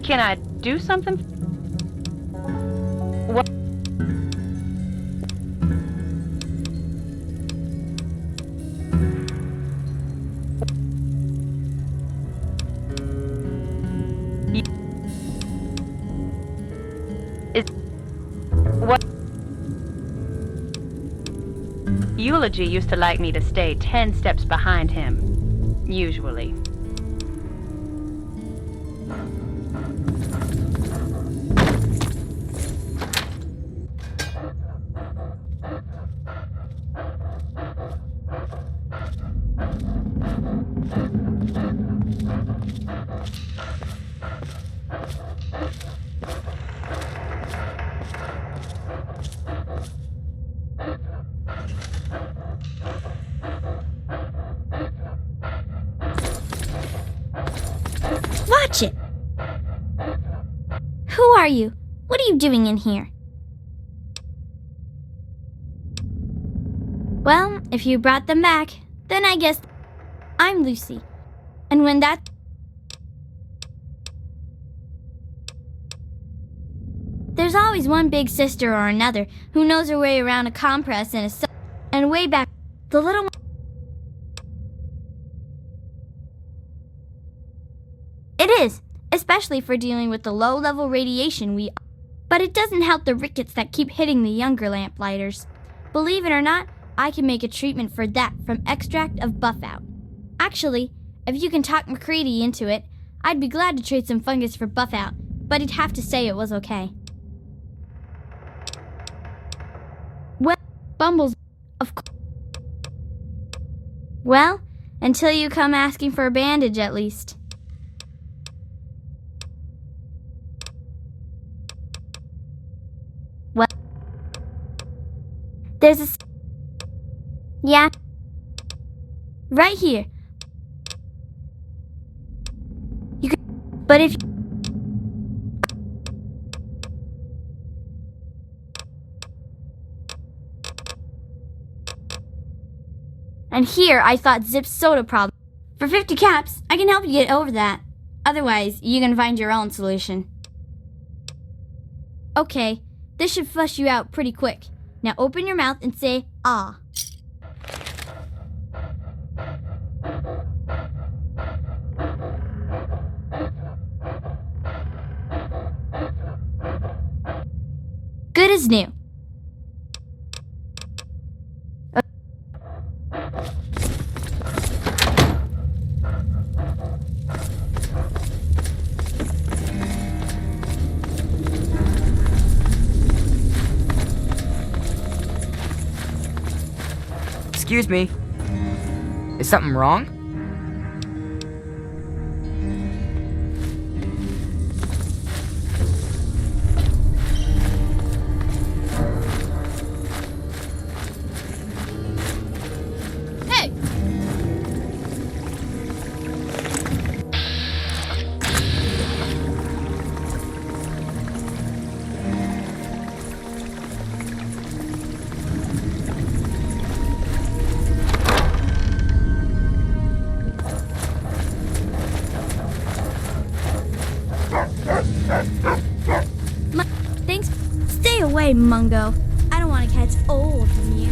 Can I do something? What? Is what? Eulogy used to like me to stay 10 steps behind him, usually. Watch it! Who are you? What are you doing in here? Well, if you brought them back, then I guess I'm Lucy. And when that... There's always one big sister or another who knows her way around a compress and and way back, the little one... It is, especially for dealing with the low-level radiation But it doesn't help the rickets that keep hitting the younger lamplighters. Believe it or not, I can make a treatment for that from extract of Buffout. Actually, if you can talk McCready into it, I'd be glad to trade some fungus for Buffout, but he'd have to say it was okay. Well, Bumbles, of course. Well, until you come asking for a bandage at least. Well, there's a... Yeah. Right here. You could... But if... And here I thought Zip's soda problem. For 50 caps, I can help you get over that. Otherwise, you can find your own solution. Okay, this should flush you out pretty quick. Now open your mouth and say, ah. Good as new. Excuse me. Is something wrong? Hey! Thanks. Stay away, Mungo. I don't want to catch old from you.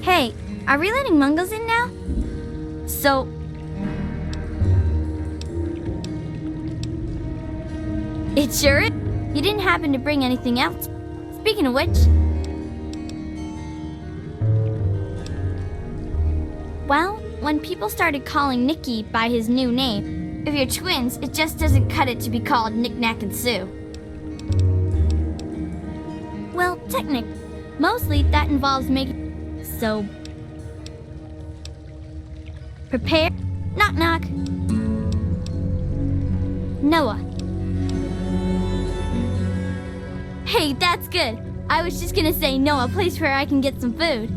Hey, are we letting Mungos in now? So... It sure is. You didn't happen to bring anything else. Speaking of which... Well, when people started calling Nicky by his new name, if you're twins, it just doesn't cut it to be called Nick, Nack, and Sue. Well, technically, mostly that involves making... So... Prepare... Knock, knock. Noah. Hey, that's good. I was just gonna say no, a place where I can get some food.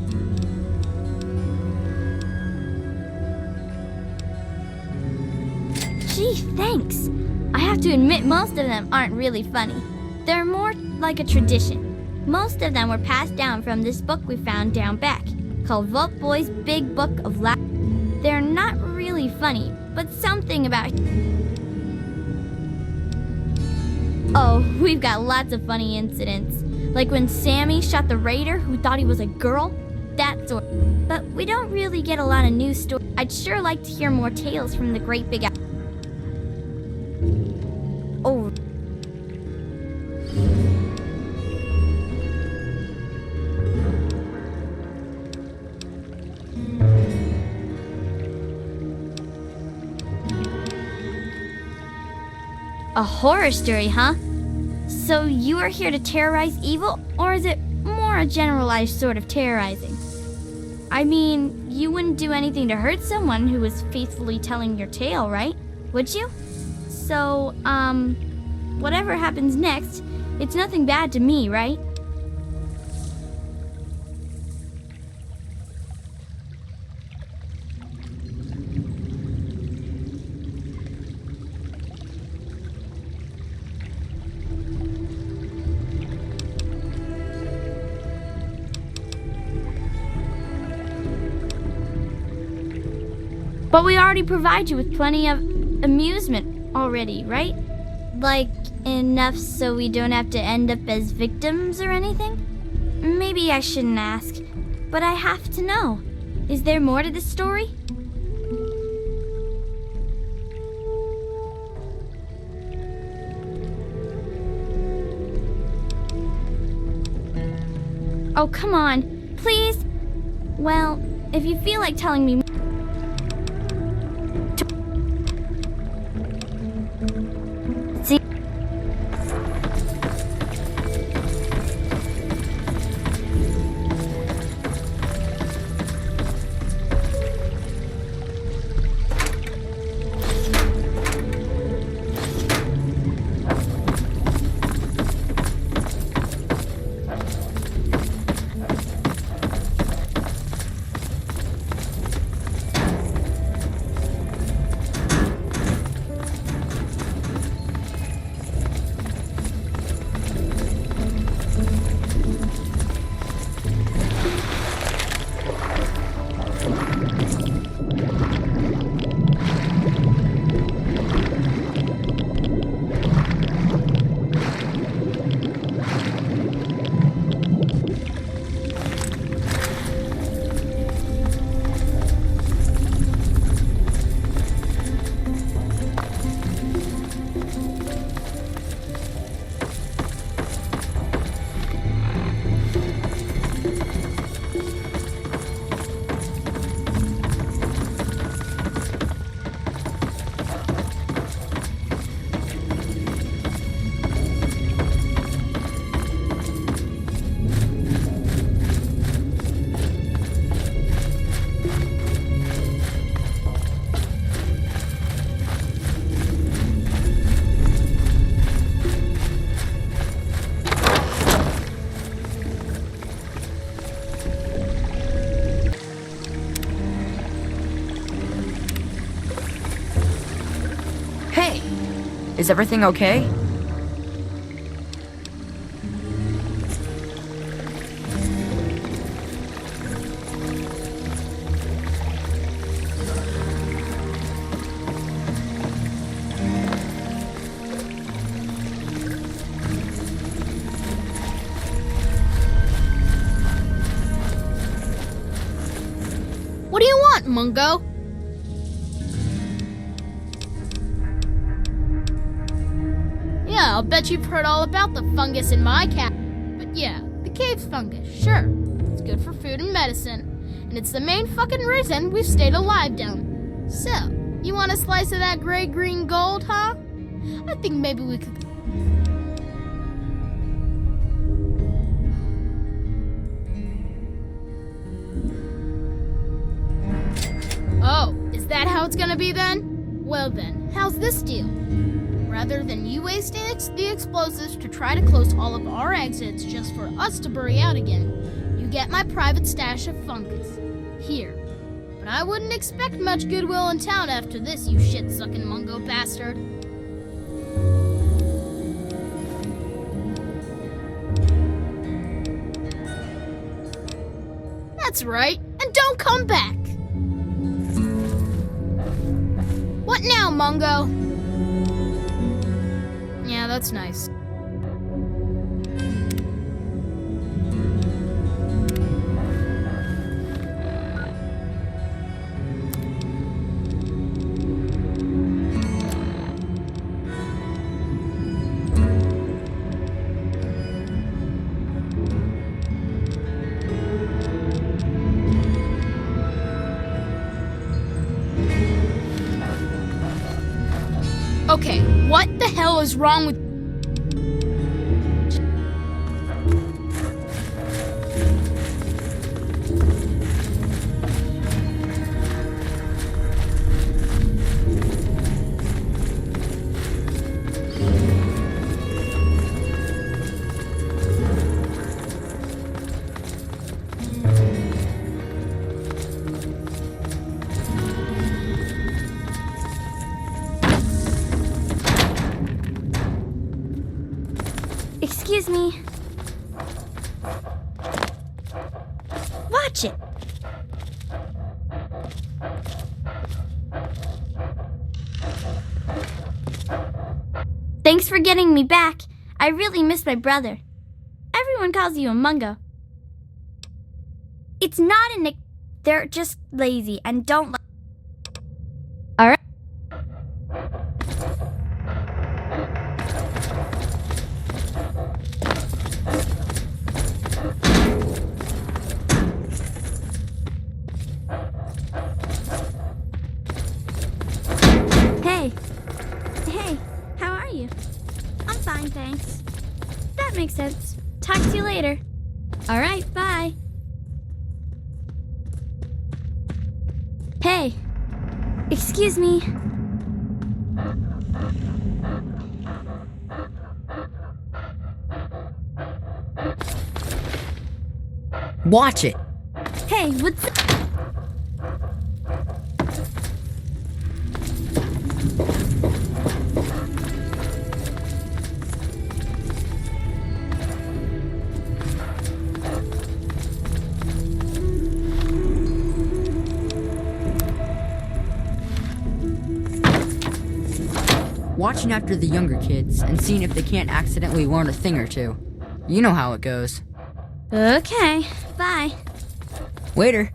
Gee, thanks. I have to admit most of them aren't really funny. They're more like a tradition. Most of them were passed down from this book we found down back, called Vault Boy's Big Book of Laugh. They're not really funny, but something about... Oh, we've got lots of funny incidents. Like when Sammy shot the raider who thought he was a girl. That sort. But we don't really get a lot of news stories. I'd sure like to hear more tales from the great big... Oh. A horror story, huh? So you are here to terrorize evil, or is it more a generalized sort of terrorizing? I mean, you wouldn't do anything to hurt someone who was faithfully telling your tale, right? Would you? So, whatever happens next, it's nothing bad to me, right? But we already provide you with plenty of amusement already, right? Like, enough so we don't have to end up as victims or anything? Maybe I shouldn't ask, but I have to know. Is there more to this story? Oh, come on, please? Well, if you feel like telling me... Is everything okay? What do you want, Mungo? Yeah, I'll bet you've heard all about the fungus in my cat. But yeah, the cave fungus, sure. It's good for food and medicine. And it's the main fucking reason we've stayed alive down. So, you want a slice of that gray-green gold, huh? I think maybe we could... Oh, is that how it's gonna be then? Well then, how's this deal? Rather than you wasting the explosives to try to close all of our exits just for us to bury out again, you get my private stash of fungus. Here. But I wouldn't expect much goodwill in town after this, you shit-sucking Mungo bastard. That's right, and don't come back! What now, Mungo? Yeah, that's nice. Okay, what the hell is wrong with... Excuse me. Watch it. Thanks for getting me back. I really miss my brother. Everyone calls you a Mungo. It's not a nick. They're just lazy and don't. All right. Hey, how are you? I'm fine, thanks. That makes sense. Talk to you later. All right, bye. Hey, excuse me. Watch it! Hey, what's up? Watching after the younger kids and seeing if they can't accidentally learn a thing or two. You know how it goes. Okay, bye. Later.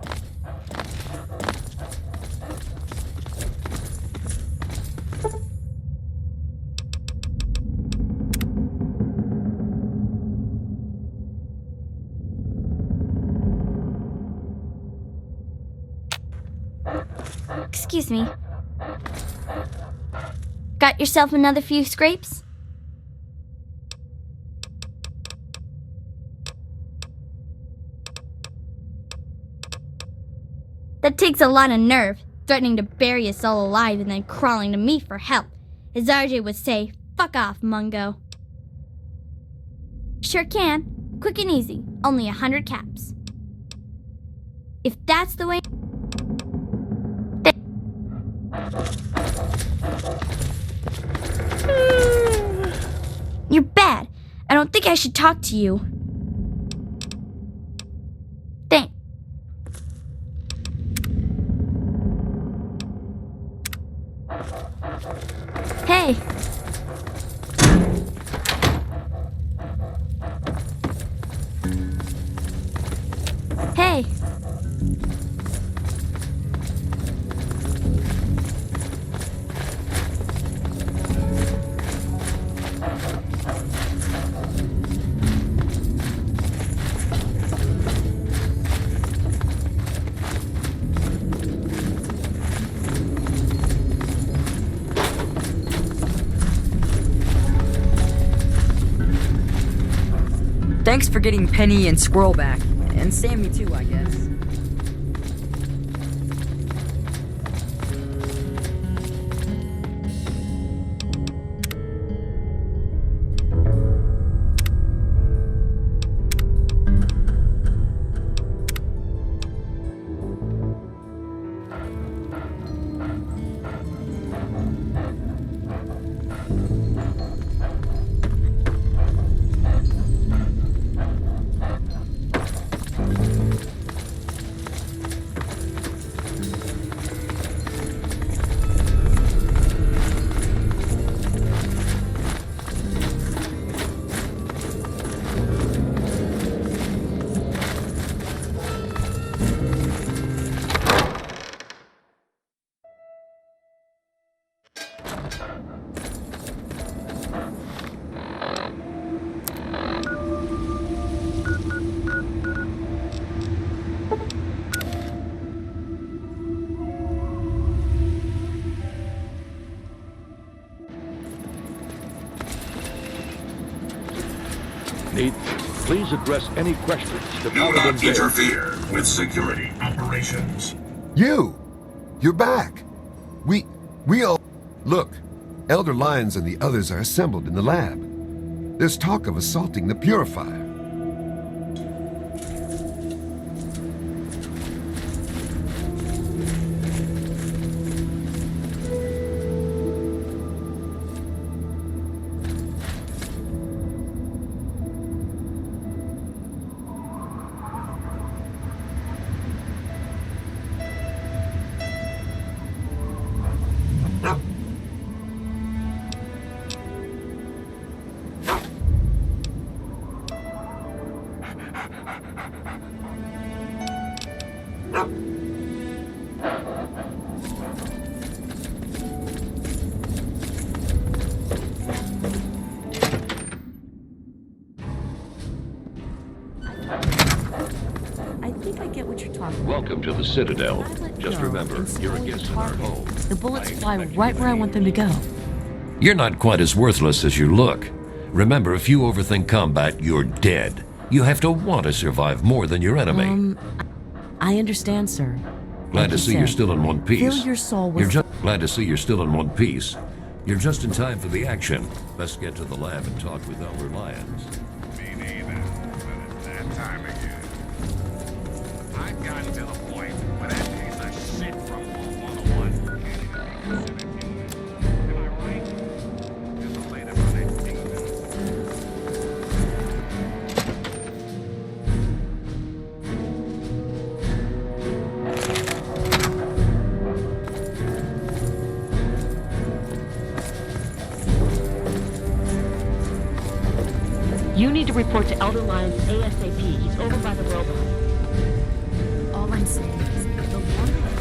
Excuse me. Got yourself another few scrapes? That takes a lot of nerve, threatening to bury us all alive and then crawling to me for help. As RJ would say, fuck off, Mungo. Sure can. Quick and easy. Only 100 caps. If that's the way... You're bad. I don't think I should talk to you. Thanks. Hey. Hey. Thanks for getting Penny and Squirrel back. And Sammy too, I guess. Need, please address any questions to Do Paladin not Day. interfere with security operations. You're back. We all... Look, Elder Lyons and the others are assembled in the lab. There's talk of assaulting the Purifier. I think I get what you're talking about. Welcome to the Citadel. I'd let Just go remember, and you're a slowly guest in our target. home. The bullets I fly expect you right to where I be want them to go. You're not quite as worthless as you look. Remember, if you overthink combat, you're dead. You have to want to survive more than your enemy. I understand, sir. Glad like to you see you're said, still in one piece. fill your soul with- You're just glad to see you're still in one piece. You're just in time for the action. Best get to the lab and talk with Elder Lyons. Me neither, but it's that time again. I've gotten to the point where that piece of shit from Wolf 101 can't even consider human. Am I right? Just a later for that kingdom. You need to report to Elder Lyons ASAP. He's over by the robot. All I'm saying is, the longer I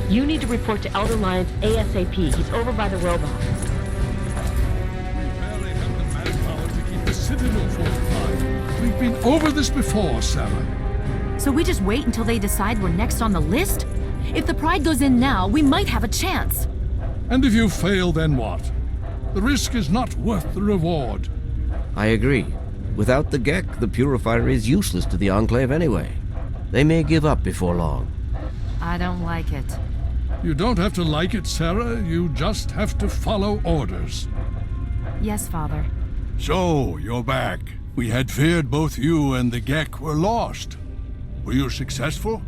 say, You need to report to Elder Lyons ASAP. He's over by the robot. We barely have the manpower to keep the Citadel fortified. We've been over this before, Sarah. So we just wait until they decide we're next on the list? If the Pride goes in now, we might have a chance. And if you fail, then what? The risk is not worth the reward. I agree. Without the Gek, the Purifier is useless to the Enclave anyway. They may give up before long. I don't like it. You don't have to like it, Sarah. You just have to follow orders. Yes, Father. So, you're back. We had feared both you and the Gek were lost. Were you successful?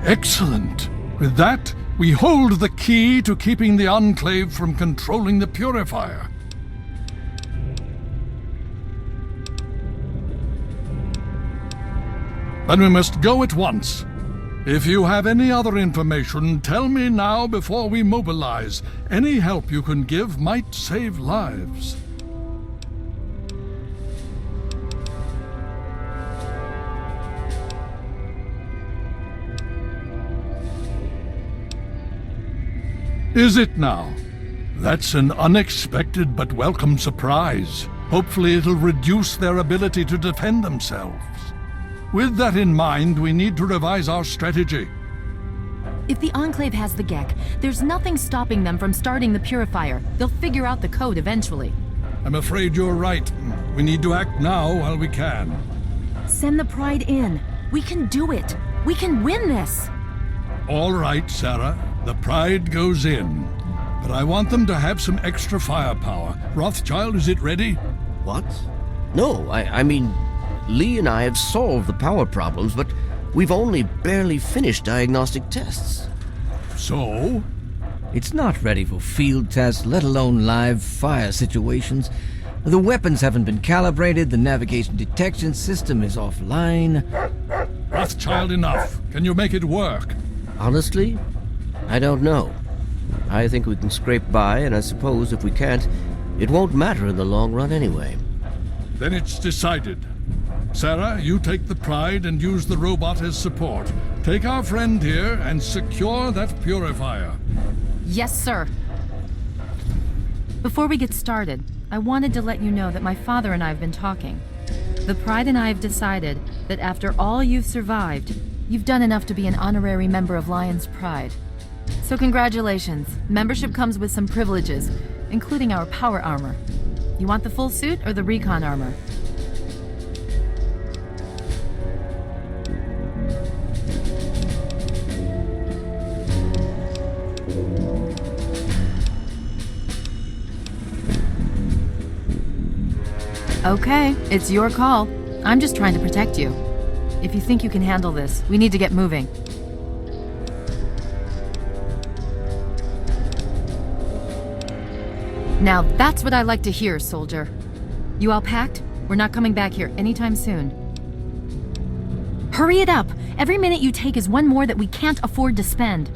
Excellent. With that, we hold the key to keeping the Enclave from controlling the Purifier. Then we must go at once. If you have any other information, tell me now before we mobilize. Any help you can give might save lives. Is it now? That's an unexpected but welcome surprise. Hopefully it'll reduce their ability to defend themselves. With that in mind, we need to revise our strategy. If the Enclave has the Gek, there's nothing stopping them from starting the Purifier. They'll figure out the code eventually. I'm afraid you're right. We need to act now while we can. Send the Pride in. We can do it. We can win this. All right, Sarah. The Pride goes in. But I want them to have some extra firepower. Rothschild, is it ready? What? No, I mean, Lee and I have solved the power problems, but we've only barely finished diagnostic tests. So? It's not ready for field tests, let alone live fire situations. The weapons haven't been calibrated, the navigation detection system is offline. Rothschild, enough. Can you make it work? Honestly, I don't know. I think we can scrape by, and I suppose if we can't, it won't matter in the long run anyway. Then it's decided. Sarah, you take the Pride and use the robot as support. Take our friend here and secure that Purifier. Yes, sir. Before we get started, I wanted to let you know that my father and I have been talking. The Pride and I have decided that after all you've survived, you've done enough to be an honorary member of Lion's Pride. So congratulations. Membership comes with some privileges, including our power armor. You want the full suit or the recon armor? Okay, it's your call. I'm just trying to protect you. If you think you can handle this, we need to get moving. Now that's what I like to hear, soldier. You all packed? We're not coming back here anytime soon. Hurry it up! Every minute you take is one more that we can't afford to spend.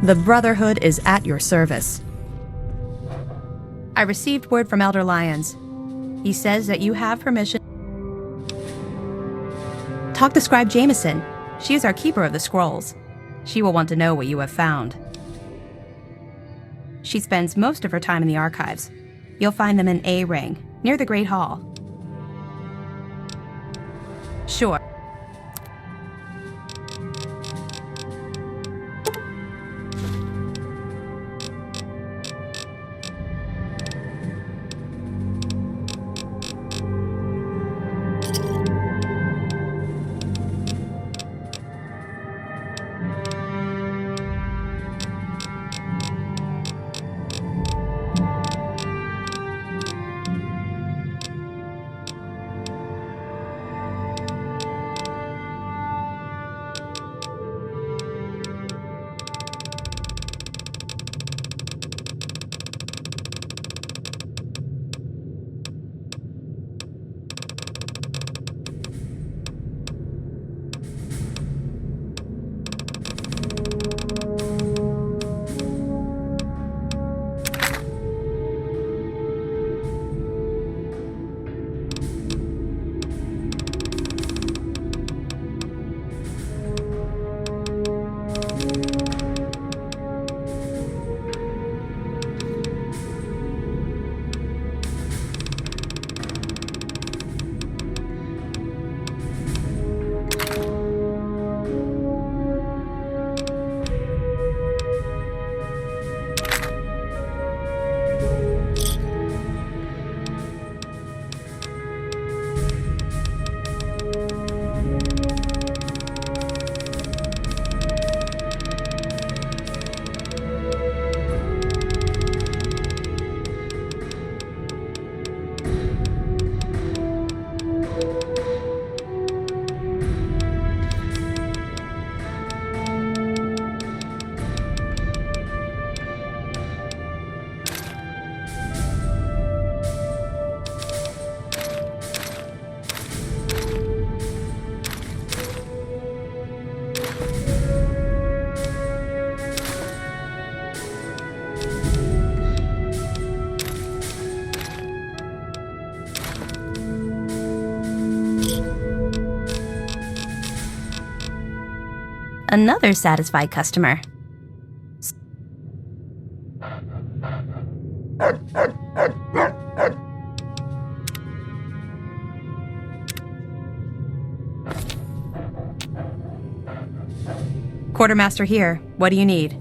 The Brotherhood is at your service. I received word from Elder Lyons. He says that you have permission. Talk to Scribe Jameson. She is our keeper of the scrolls. She will want to know what you have found. She spends most of her time in the archives. You'll find them in A Ring, near the Great Hall. Sure. Another satisfied customer. Quartermaster here. What do you need?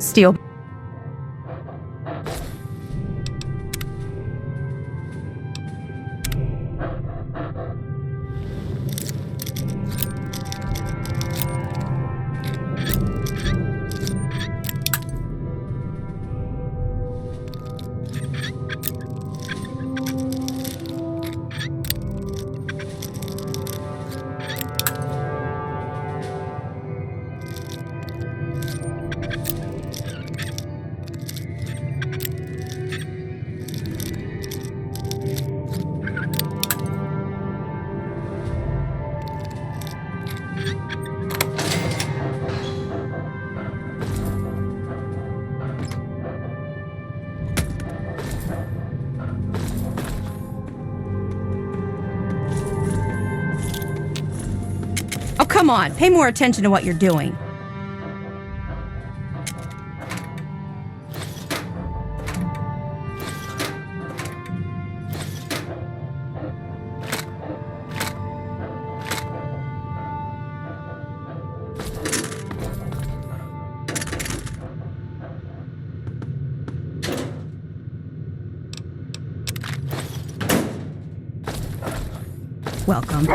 Steel. Oh, come on. Pay more attention to what you're doing. Welcome.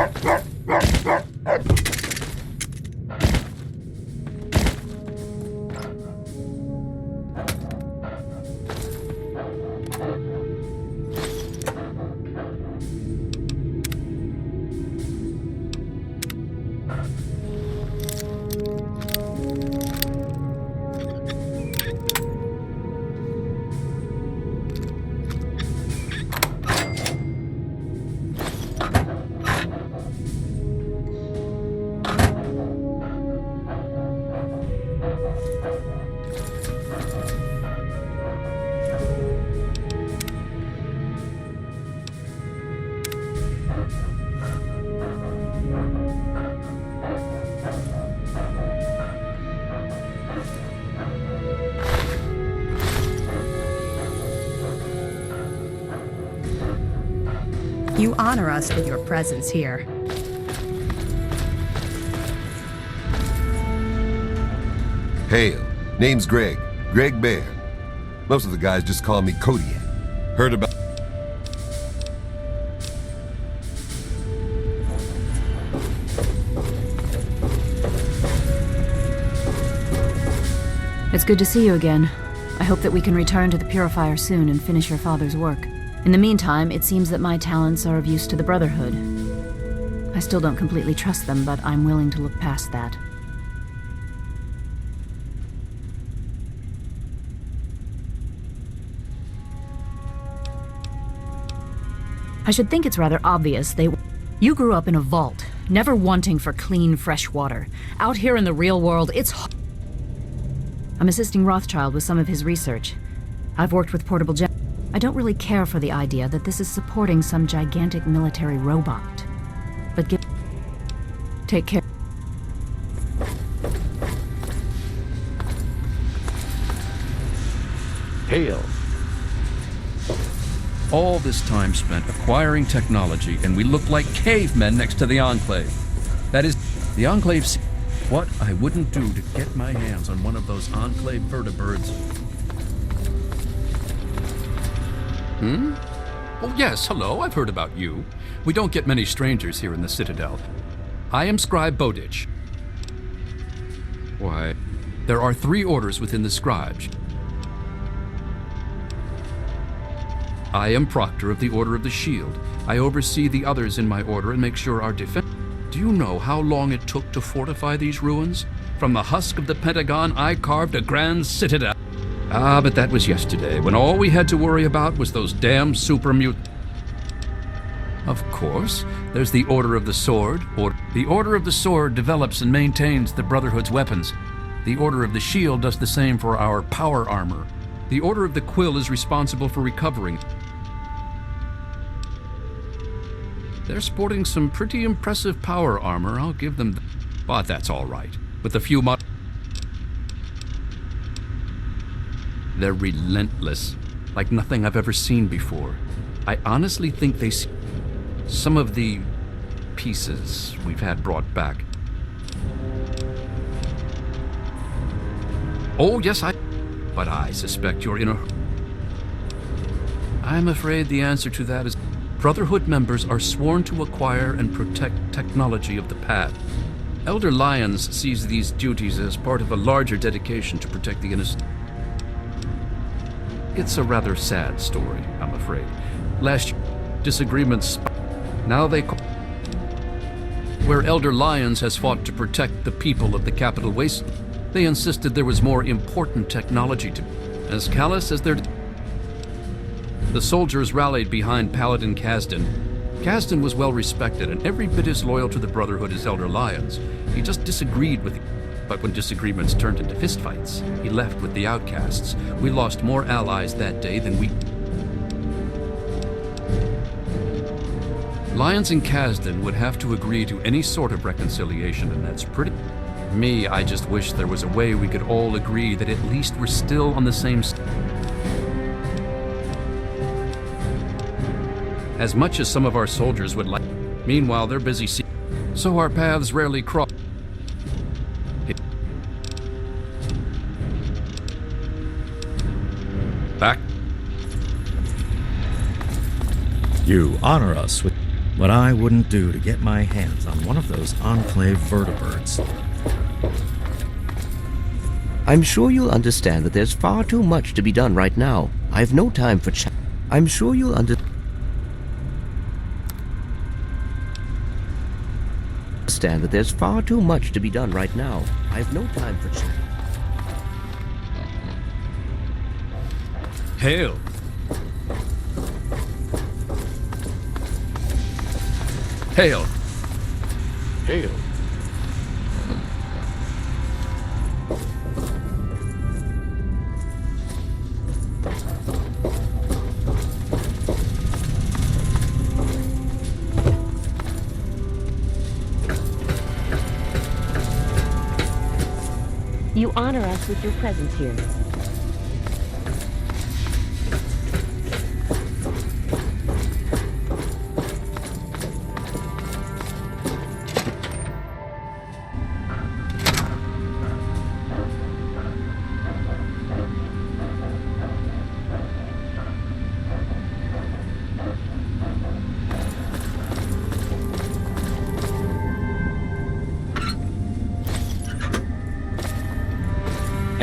You honor us with your presence here. Hail. Name's Greg. Greg Bear. Most of the guys just call me Kodiak. Heard about... It's good to see you again. I hope that we can return to the Purifier soon and finish your father's work. In the meantime, it seems that my talents are of use to the Brotherhood. I still don't completely trust them, but I'm willing to look past that. I should think it's rather obvious You grew up in a vault, never wanting for clean, fresh water. Out here in the real world, I'm assisting Rothschild with some of his research. I've worked with portable I don't really care for the idea that this is supporting some gigantic military robot. But take care. Hail. All this time spent acquiring technology, and we look like cavemen next to the Enclave. That is, the Enclave... What I wouldn't do to get my hands on one of those Enclave vertibirds. Oh, yes, hello, I've heard about you. We don't get many strangers here in the Citadel. I am Scribe Bowditch. Why, there are 3 orders within the Scribes. I am Proctor of the Order of the Shield. I oversee the others in my order and make sure our defense... Do you know how long it took to fortify these ruins? From the husk of the Pentagon, I carved a grand citadel. Ah, but that was yesterday, when all we had to worry about was those damn super mutants. Of course, there's the Order of the Sword. The Order of the Sword develops and maintains the Brotherhood's weapons. The Order of the Shield does the same for our power armor. The Order of the Quill is responsible for recovering. They're sporting some pretty impressive power armor, I'll give them but that's all right. With a few they're relentless, like nothing I've ever seen before. I honestly think they see some of the pieces we've had brought back. Oh, yes, but I suspect you're in a... I'm afraid the answer to that is Brotherhood members are sworn to acquire and protect technology of the path. Elder Lyons sees these duties as part of a larger dedication to protect the innocent. It's a rather sad story, I'm afraid. Last year, disagreements. Now they call... Where Elder Lyons has fought to protect the people of the Capital Waste, they insisted there was more important technology to... As callous as their... The soldiers rallied behind Paladin Kasdan. Kasdan was well respected and every bit as loyal to the Brotherhood as Elder Lyons. He just disagreed with... But when disagreements turned into fistfights, he left with the outcasts. We lost more allies that day than we... Lyons and Kasdan would have to agree to any sort of reconciliation, and that's pretty... Me, I just wish there was a way we could all agree that at least we're still on the same... As much as some of our soldiers would like... Meanwhile, they're busy so our paths rarely cross. Back. You honor us with what I wouldn't do to get my hands on one of those Enclave vertibirds. I'm sure you'll understand that there's far too much to be done right now. I have no time for chat. I'm sure you'll understand that there's far too much to be done right now. I have no time for chat. Hail. Hail. Hail. You honor us with your presence here.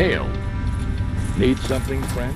Hail. Need something, friend?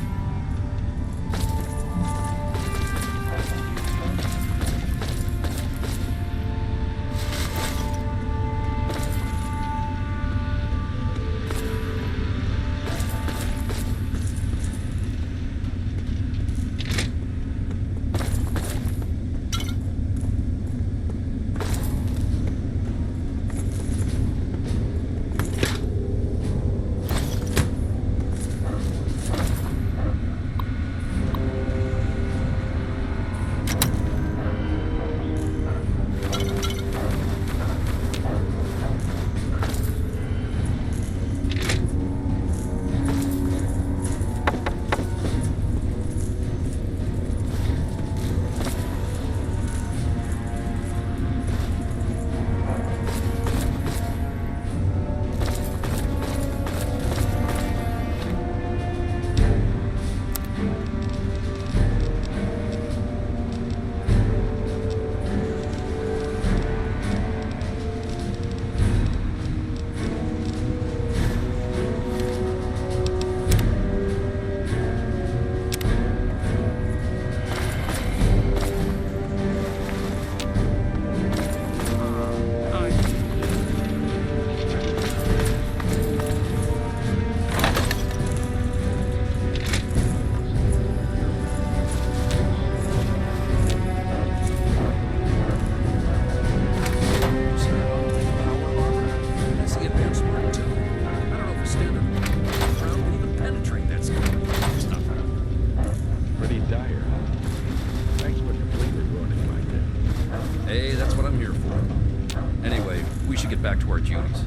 Anyway, we should get back to our duties.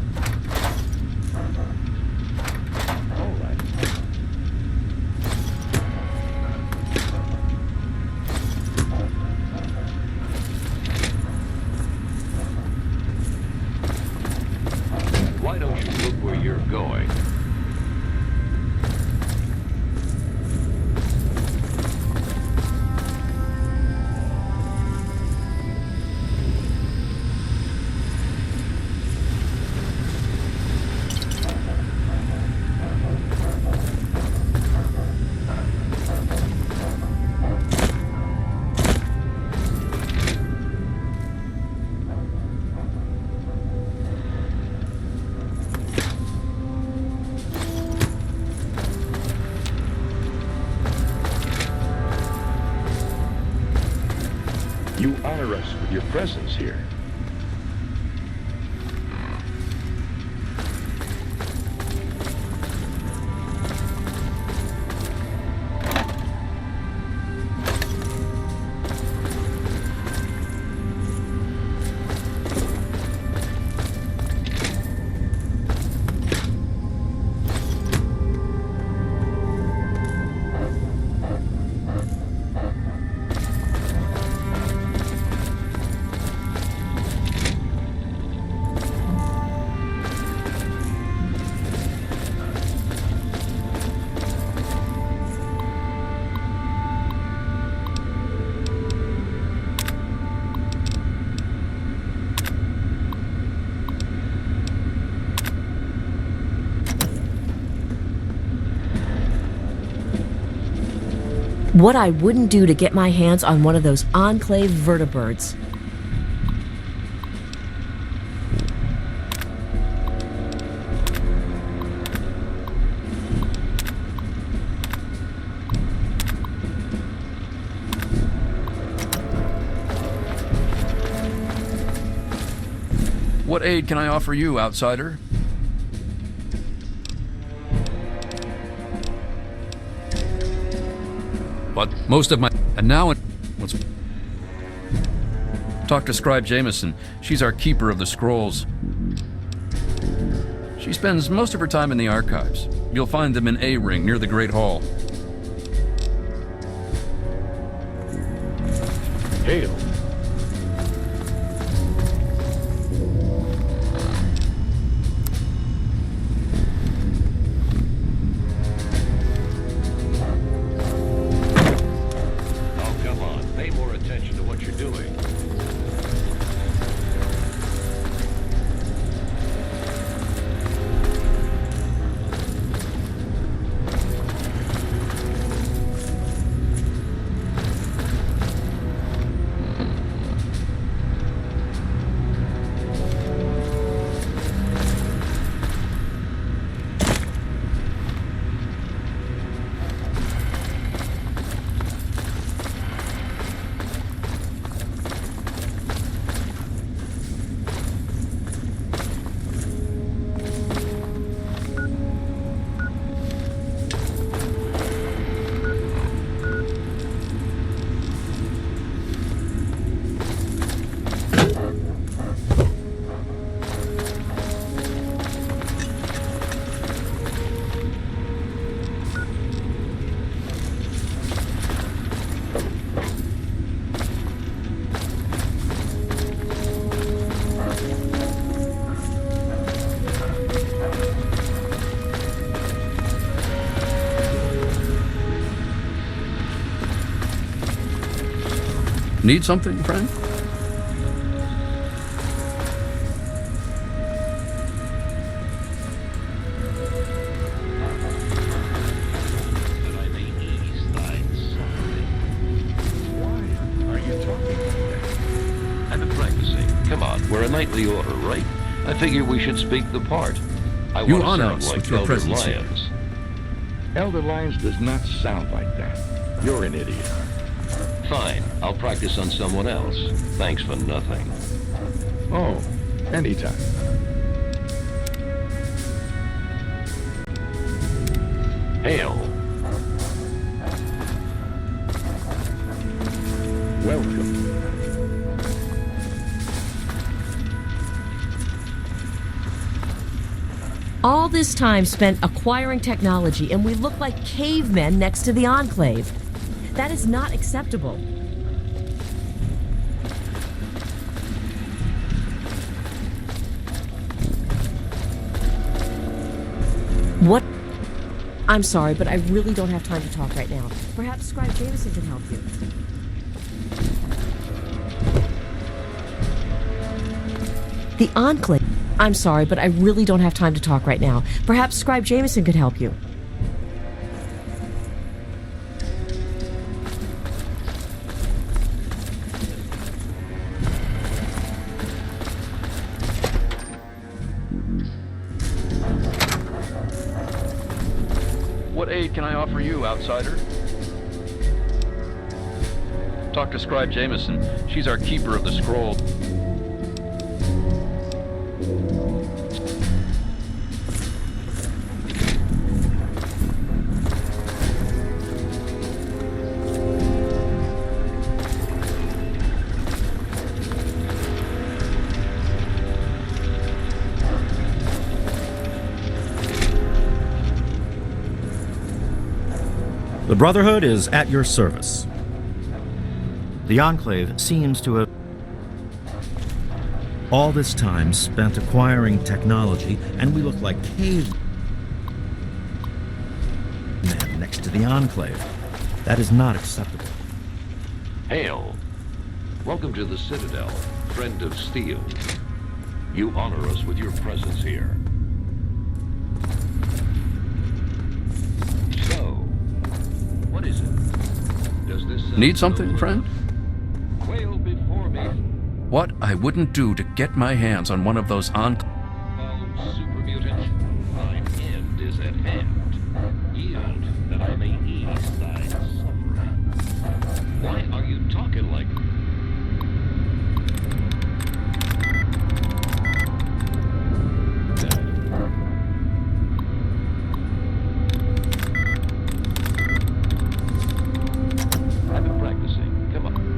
All right. Why don't you look where you're going? You honor us with your presence here. What I wouldn't do to get my hands on one of those Enclave vertibirds. What aid can I offer you, outsider? But most of my... And now... What's... Talk to Scribe Jameson. She's our keeper of the scrolls. She spends most of her time in the archives. You'll find them in A-Ring, near the Great Hall. Hail. Need something, friend? I've been practicing. Come on, we're a knightly order, right? I figure we should speak the part. I You want to honor sound us like with your Elder presence here. Lyons. Elder Lyons does not sound like that. You're an idiot. Fine, I'll practice on someone else. Thanks for nothing. Oh, anytime. Hail. Welcome. All this time spent acquiring technology, and we look like cavemen next to the Enclave. That is not acceptable. What? I'm sorry, but I really don't have time to talk right now. Perhaps Scribe Jameson can help you. The Enclave. I'm sorry, but I really don't have time to talk right now. Perhaps Scribe Jameson could help you. What aid can I offer you, outsider? Talk to Scribe Jameson. She's our keeper of the scroll. The Brotherhood is at your service. The Enclave seems to have all this time spent acquiring technology, and we look like cavemen next to the Enclave. That is not acceptable. Hail. Welcome to the Citadel, friend of steel. You honor us with your presence here. So, what is it? Does this Need something, friend? Quail before me. What I wouldn't do to get my hands on one of those Super mutant, thine end is at hand. Yield that I may ease thy suffering. Why are you talking like I've been practicing. Come on.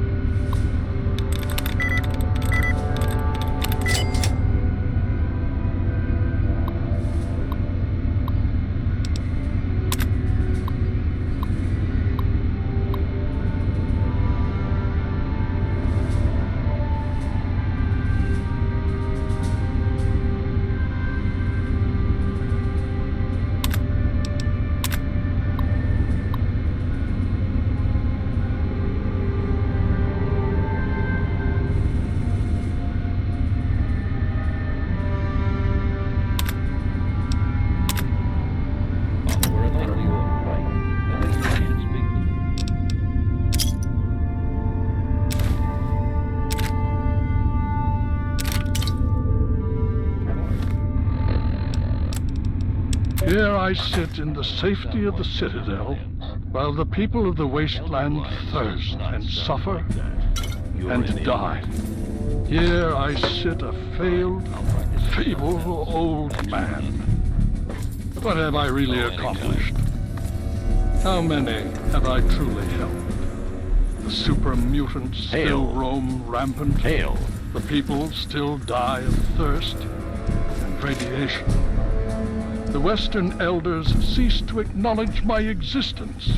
Here I sit in the safety of the Citadel, while the people of the wasteland thirst and suffer and die. Here I sit a failed, feeble old man. What have I really accomplished? How many have I truly helped? The super mutants still roam rampant. The people still die of thirst and radiation. The Western elders ceased to acknowledge my existence.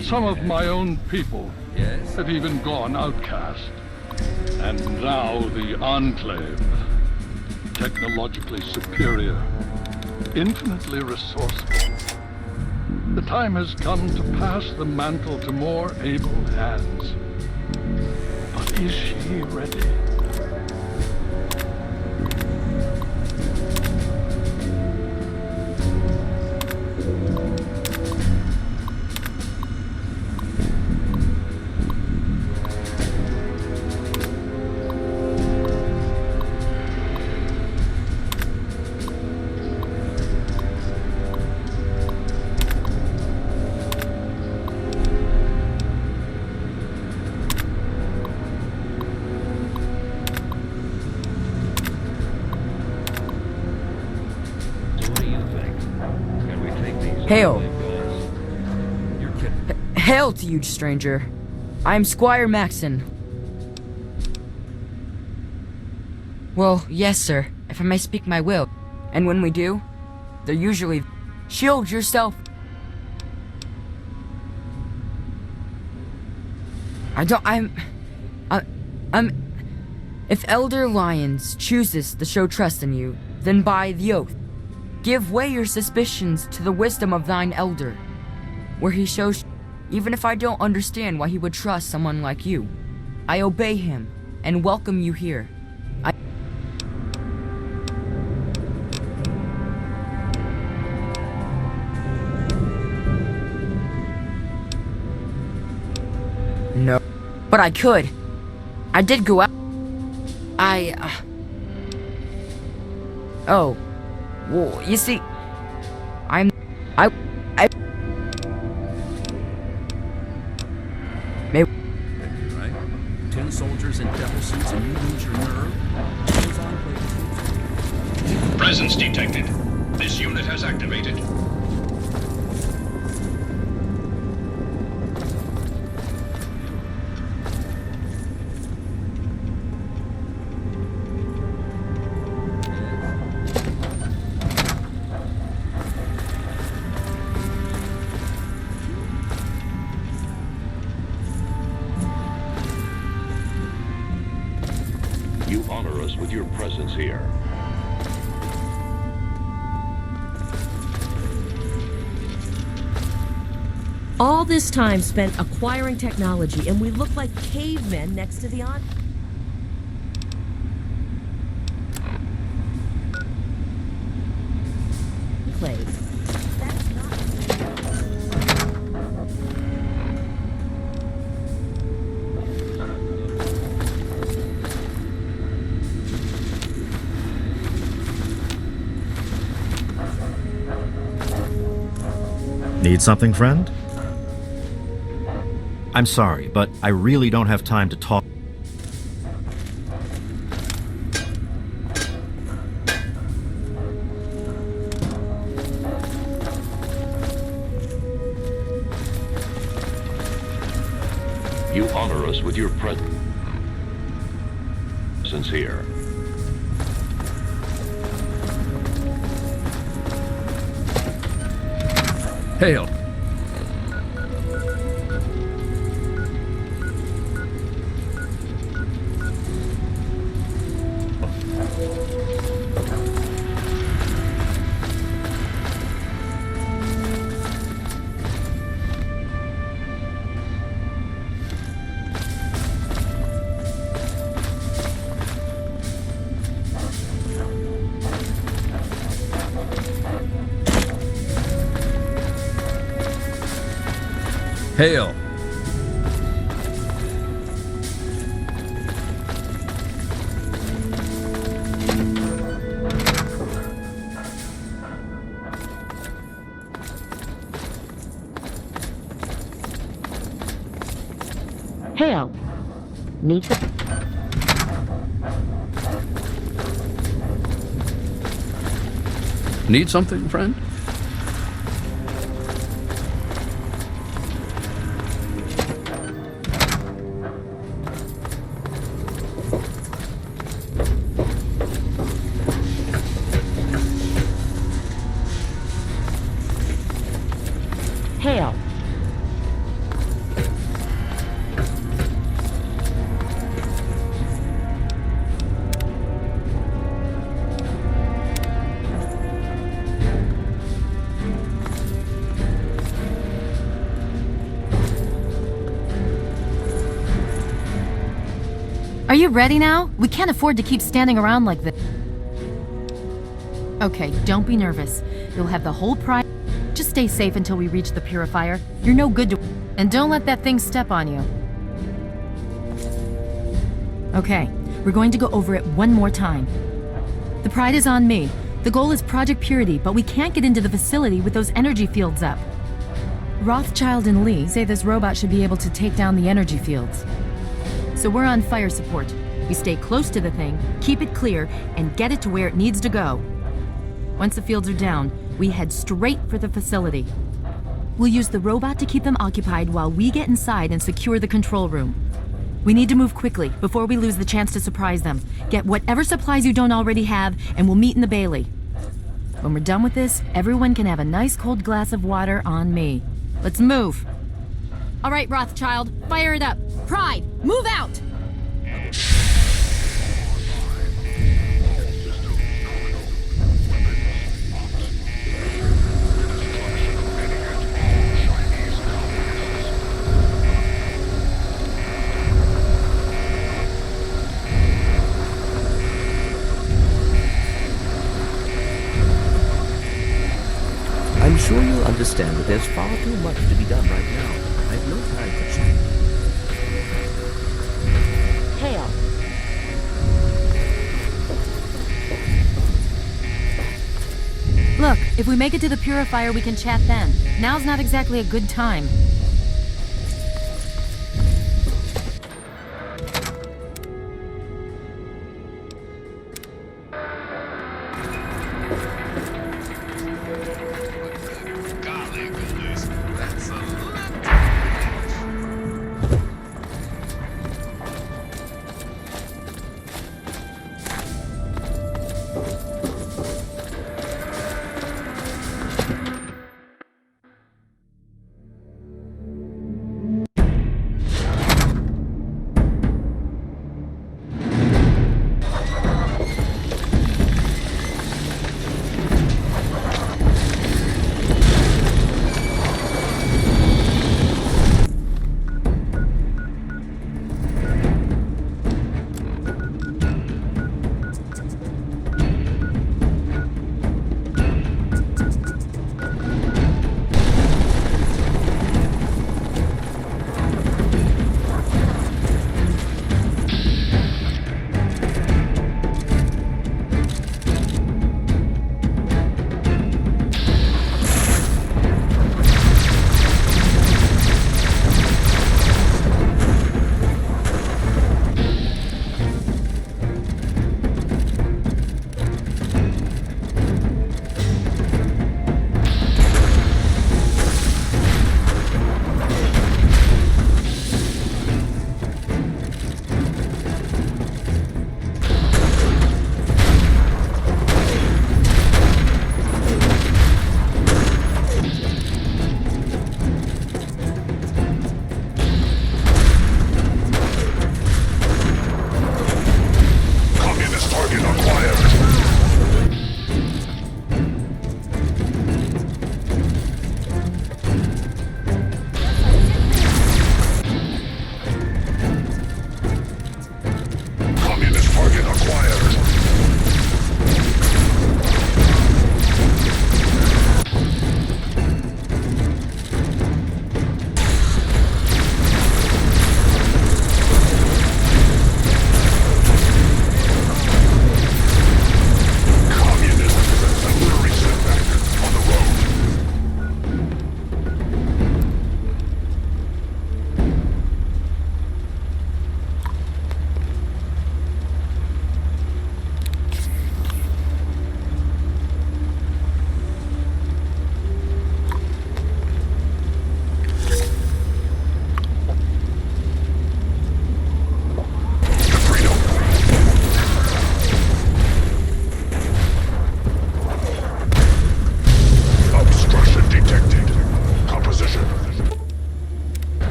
Some of my own people have even gone outcast. And now the Enclave, technologically superior, infinitely resourceful. The time has come to pass the mantle to more able hands. But is she ready? Hail. Hail to you, stranger. I am Squire Maxon. Well, yes, sir, if I may speak my will. And when we do, They're usually... Shield yourself. I'm... If Elder Lyons chooses to show trust in you, then by the oath, give way your suspicions to the wisdom of thine elder, where he shows... Even if I don't understand why he would trust someone like you, I obey him and welcome you here. No, but I could. I did go out. Oh, well, you see, I. Maybe. Right? 10 soldiers in devil suits and you lose your nerve? Presence detected. This unit has activated. You honor us with your presence here. All this time spent acquiring technology, and we look like cavemen next to the enclave. Need something, friend? I'm sorry, but I really don't have time to talk. You honor us with your presence here. Hail. Hail. Hail. Need some... Need something, friend? Hail. Are you ready now? We can't afford to keep standing around like this. Okay, don't be nervous. You'll have the whole prize. Just stay safe until we reach the purifier. You're no good to... And don't let that thing step on you. Okay, we're going to go over it one more time. The pride is on me. The goal is Project Purity, but we can't get into the facility with those energy fields up. Rothschild and Lee say this robot should be able to take down the energy fields. So we're on fire support. We stay close to the thing, keep it clear, and get it to where it needs to go. Once the fields are down, we head straight for the facility. We'll use the robot to keep them occupied while we get inside and secure the control room. We need to move quickly before we lose the chance to surprise them. Get whatever supplies you don't already have, and we'll meet in the Bailey. When we're done with this, everyone can have a nice cold glass of water on me. Let's move. All right, Rothschild, fire it up. Pride, move out! I'm sure you'll understand that there's far too much to be done right now. I've no time for chat. Hail. Look, if we make it to the purifier, we can chat then. Now's not exactly a good time.